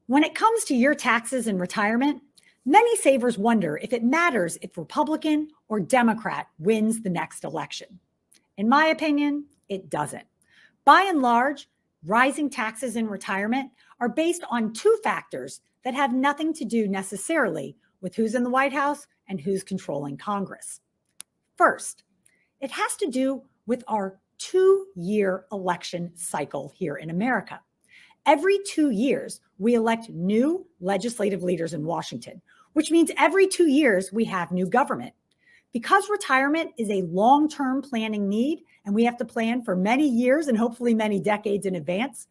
When it comes to your taxes and retirement, many savers wonder if it matters if Republican or Democrat wins the next election. In my opinion, it doesn't. By and large, rising taxes in retirement are based on two factors that have nothing to do necessarily with who's in the White House and who's controlling Congress. First, it has to do with our 2-year election cycle here in America. Every 2 years, we elect new legislative leaders in Washington, which means every 2 years we have new government. Because retirement is a long-term planning need, and we have to plan for many years and hopefully many decades in advance,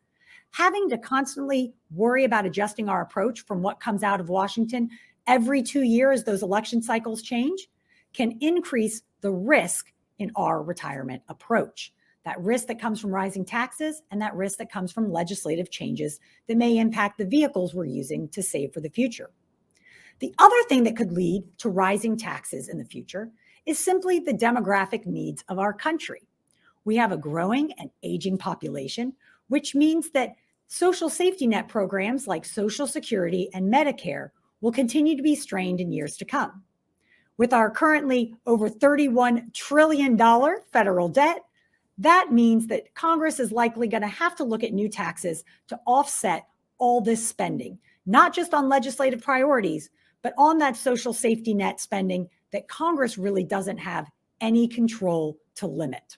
having to constantly worry about adjusting our approach from what comes out of Washington every 2 years, those election cycles change, can increase the risk in our retirement approach. That risk that comes from rising taxes and that risk that comes from legislative changes that may impact the vehicles we're using to save for the future. The other thing that could lead to rising taxes in the future is simply the demographic needs of our country. We have a growing and aging population, which means that social safety net programs like Social Security and Medicare will continue to be strained in years to come. With our currently over $31 trillion federal debt, that means that Congress is likely going to have to look at new taxes to offset all this spending, not just on legislative priorities, but on that social safety net spending that Congress really doesn't have any control to limit.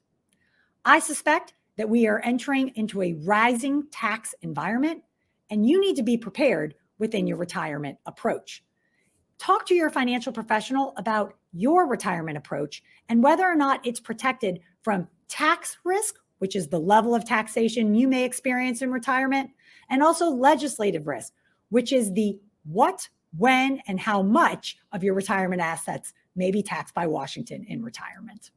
I suspect that we are entering into a rising tax environment, and you need to be prepared within your retirement approach. Talk to your financial professional about your retirement approach and whether or not it's protected from tax risk, which is the level of taxation you may experience in retirement, and also legislative risk, which is the what, when, and how much of your retirement assets may be taxed by Washington in retirement.